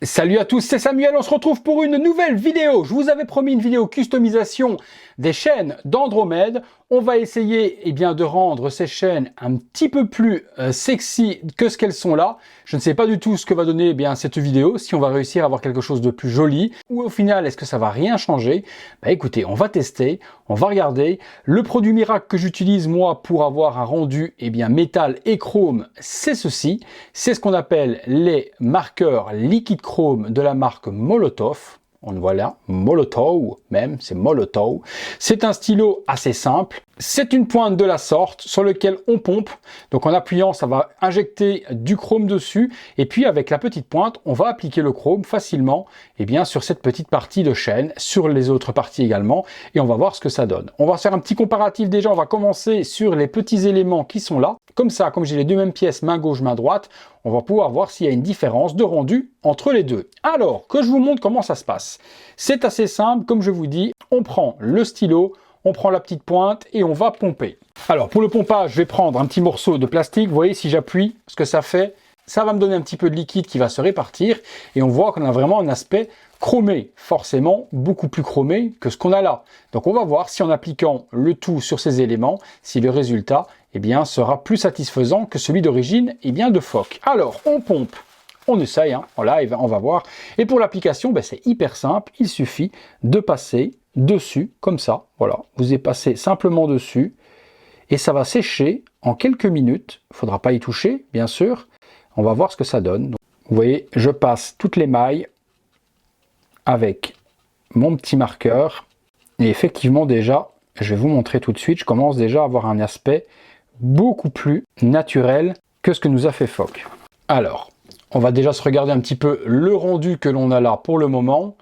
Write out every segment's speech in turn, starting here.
Salut à tous, c'est Samuel, on se retrouve pour une nouvelle vidéo. Je vous avais promis une vidéo customisation des chaînes d'Andromède. On va essayer de rendre ces chaînes un petit peu plus sexy que ce qu'elles sont là. Je ne sais pas du tout ce que va donner cette vidéo, si on va réussir à avoir quelque chose de plus joli, ou au final, est-ce que ça va rien changer? Écoutez, on va tester, on va regarder. Le produit miracle que j'utilise moi pour avoir un rendu métal et chrome, c'est ceci. C'est ce qu'on appelle les marqueurs liquide chrome de la marque Molotow. On voit là, Molotow même, c'est Molotow. C'est un stylo assez simple. C'est une pointe de la sorte sur lequel on pompe. Donc en appuyant, ça va injecter du chrome dessus. Et puis avec la petite pointe, on va appliquer le chrome facilement sur cette petite partie de chaîne, sur les autres parties également. Et on va voir ce que ça donne. On va faire un petit comparatif déjà. On va commencer sur les petits éléments qui sont là. Comme ça, comme j'ai les deux mêmes pièces, main gauche, main droite, on va pouvoir voir s'il y a une différence de rendu entre les deux. Alors, que je vous montre comment ça se passe. C'est assez simple, comme je vous dis, on prend le stylo, on prend la petite pointe et on va pomper. Alors, pour le pompage, je vais prendre un petit morceau de plastique. Vous voyez, si j'appuie, ce que ça fait, ça va me donner un petit peu de liquide qui va se répartir et on voit qu'on a vraiment un aspect chromé, forcément beaucoup plus chromé que ce qu'on a là. Donc on va voir si en appliquant le tout sur ces éléments, si le résultat sera plus satisfaisant que celui d'origine de phoque. Alors on pompe, on essaye en live, on va voir. Et pour l'application, c'est hyper simple, il suffit de passer dessus comme ça. Voilà, vous passez simplement dessus et ça va sécher en quelques minutes. Il ne faudra pas y toucher, bien sûr. On va voir ce que ça donne. Donc, vous voyez, je passe toutes les mailles avec mon petit marqueur et effectivement déjà, je vais vous montrer tout de suite, je commence déjà à avoir un aspect beaucoup plus naturel que ce que nous a fait Phoque. Alors, on va déjà se regarder un petit peu le rendu que l'on a là pour le moment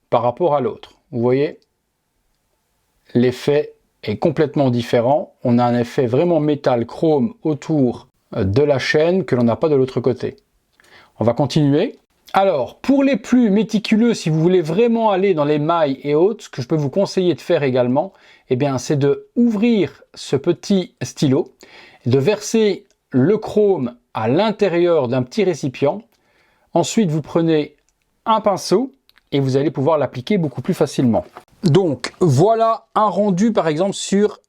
par rapport à l'autre. Vous voyez, l'effet est complètement différent. On a un effet vraiment métal chrome autour de la chaîne que l'on n'a pas de l'autre côté. On va continuer. Alors, pour les plus méticuleux, si vous voulez vraiment aller dans les mailles et autres, ce que je peux vous conseiller de faire également, c'est de ouvrir ce petit stylo, de verser le chrome à l'intérieur d'un petit récipient. Ensuite, vous prenez un pinceau et vous allez pouvoir l'appliquer beaucoup plus facilement. Donc, voilà un rendu par exemple sur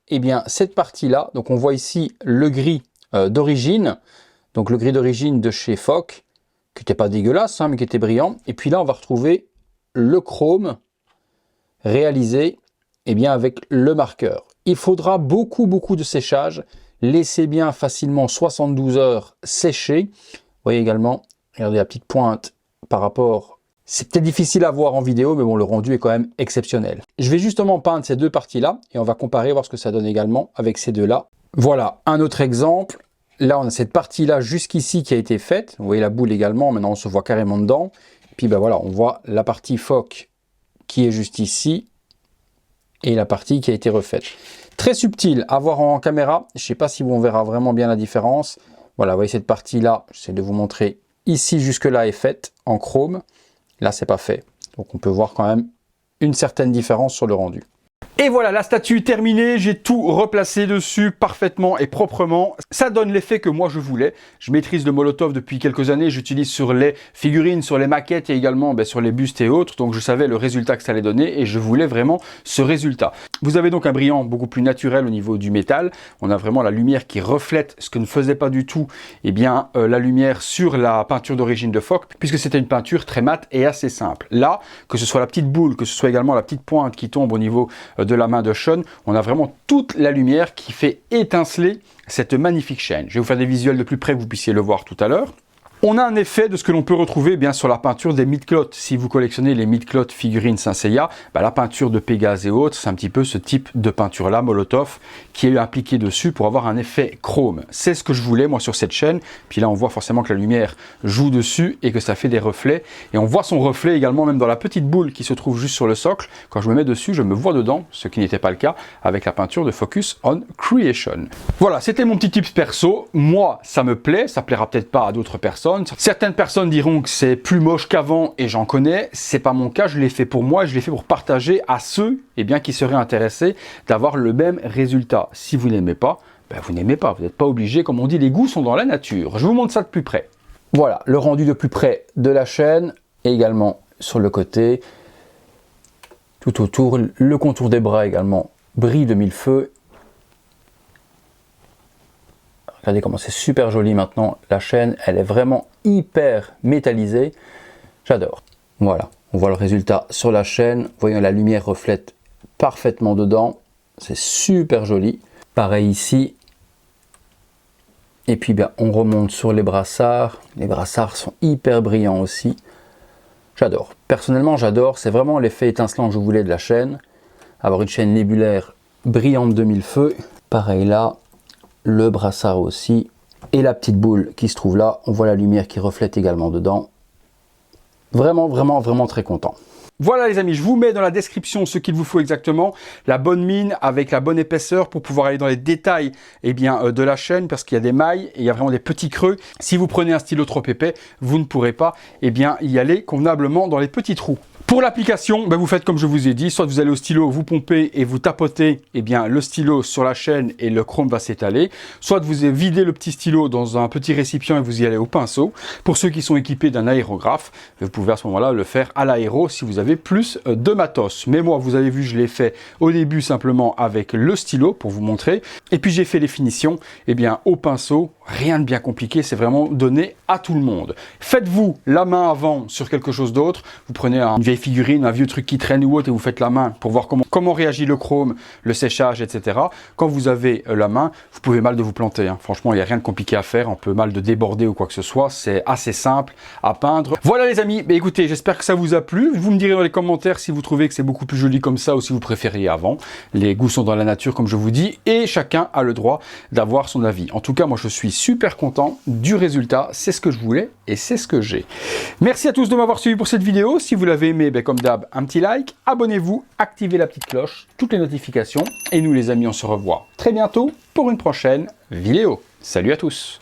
cette partie-là. Donc, on voit ici le gris d'origine, donc le gris d'origine de chez Phoque, qui n'était pas dégueulasse, mais qui était brillant. Et puis là, on va retrouver le chrome réalisé avec le marqueur. Il faudra beaucoup de séchage. Laissez bien facilement 72 heures sécher. Vous voyez également, regardez la petite pointe par rapport. C'est peut-être difficile à voir en vidéo, mais bon, le rendu est quand même exceptionnel. Je vais justement peindre ces deux parties-là et on va comparer, voir ce que ça donne également avec ces deux-là. Voilà, un autre exemple. Là, on a cette partie-là jusqu'ici qui a été faite. Vous voyez la boule également. Maintenant, on se voit carrément dedans. Et puis, voilà, on voit la partie Phoque qui est juste ici et la partie qui a été refaite. Très subtil à voir en caméra. Je ne sais pas si on verra vraiment bien la différence. Voilà, vous voyez cette partie-là. J'essaie de vous montrer. Ici, jusque-là est faite en chrome. Là, c'est pas fait. Donc, on peut voir quand même une certaine différence sur le rendu. Et voilà, la statue terminée, j'ai tout replacé dessus parfaitement et proprement. Ça donne l'effet que moi je voulais. Je maîtrise le Molotow depuis quelques années, j'utilise sur les figurines, sur les maquettes et également sur les bustes et autres. Donc je savais le résultat que ça allait donner et je voulais vraiment ce résultat. Vous avez donc un brillant beaucoup plus naturel au niveau du métal. On a vraiment la lumière qui reflète ce que ne faisait pas du tout la lumière sur la peinture d'origine de Phoque, puisque c'était une peinture très mate et assez simple. Là, que ce soit la petite boule, que ce soit également la petite pointe qui tombe au niveau de la main de Sean, on a vraiment toute la lumière qui fait étinceler cette magnifique chaîne. Je vais vous faire des visuels de plus près que vous puissiez le voir tout à l'heure. On a un effet de ce que l'on peut retrouver sur la peinture des Midcloth. Si vous collectionnez les Midcloth figurines Saint Seiya, la peinture de Pégase et autres, c'est un petit peu ce type de peinture-là, Molotow, qui est appliqué dessus pour avoir un effet chrome. C'est ce que je voulais moi sur cette chaîne. Puis là, on voit forcément que la lumière joue dessus et que ça fait des reflets. Et on voit son reflet également même dans la petite boule qui se trouve juste sur le socle. Quand je me mets dessus, je me vois dedans, ce qui n'était pas le cas avec la peinture de Focus on Creation. Voilà, c'était mon petit tips perso. Moi, ça me plaît, ça plaira peut-être pas à d'autres personnes. Certaines personnes diront que c'est plus moche qu'avant et j'en connais, c'est pas mon cas, je l'ai fait pour moi, je l'ai fait pour partager à ceux qui seraient intéressés d'avoir le même résultat. Si vous n'aimez pas, vous n'aimez pas, vous n'êtes pas obligé, comme on dit, les goûts sont dans la nature. Je vous montre ça de plus près. Voilà, le rendu de plus près de la chaîne. et également sur le côté, tout autour, le contour des bras également brille de mille feux. Regardez comment c'est super joli maintenant, la chaîne, elle est vraiment hyper métallisée, j'adore. Voilà, on voit le résultat sur la chaîne, voyons la lumière reflète parfaitement dedans, c'est super joli. Pareil ici, et puis bien, on remonte sur les brassards sont hyper brillants aussi, j'adore. Personnellement j'adore, c'est vraiment l'effet étincelant que je voulais de la chaîne, avoir une chaîne nébulaire brillante de mille feux. Pareil là, le brassard aussi, et la petite boule qui se trouve là, on voit la lumière qui reflète également dedans. Vraiment très content. Voilà les amis, je vous mets dans la description ce qu'il vous faut exactement, la bonne mine avec la bonne épaisseur pour pouvoir aller dans les détails de la chaîne, parce qu'il y a des mailles et il y a vraiment des petits creux. Si vous prenez un stylo trop épais, vous ne pourrez pas y aller convenablement dans les petits trous. Pour l'application, vous faites comme je vous ai dit, soit vous allez au stylo, vous pompez et vous tapotez le stylo sur la chaîne et le chrome va s'étaler, soit vous videz le petit stylo dans un petit récipient et vous y allez au pinceau. Pour ceux qui sont équipés d'un aérographe, vous pouvez à ce moment-là le faire à l'aéro si vous avez plus de matos. Mais moi, vous avez vu, je l'ai fait au début simplement avec le stylo pour vous montrer, et puis j'ai fait les finitions au pinceau. Rien de bien compliqué, c'est vraiment donné à tout le monde. Faites-vous la main avant sur quelque chose d'autre, vous prenez une vieille figurine, un vieux truc qui traîne ou autre et vous faites la main pour voir comment réagit le chrome, le séchage, etc. Quand vous avez la main, vous pouvez mal de vous planter. Franchement, il n'y a rien de compliqué à faire, on peut mal de déborder ou quoi que ce soit, c'est assez simple à peindre. Voilà les amis, écoutez, j'espère que ça vous a plu. Vous me direz dans les commentaires si vous trouvez que c'est beaucoup plus joli comme ça ou si vous préfériez avant. Les goûts sont dans la nature comme je vous dis et chacun a le droit d'avoir son avis. En tout cas, moi je suis super content du résultat, c'est ce que je voulais et c'est ce que j'ai. Merci à tous de m'avoir suivi pour cette vidéo. Si vous l'avez aimé, comme d'hab, un petit like, abonnez-vous, activez la petite cloche, toutes les notifications et nous les amis, on se revoit très bientôt pour une prochaine vidéo. Salut à tous!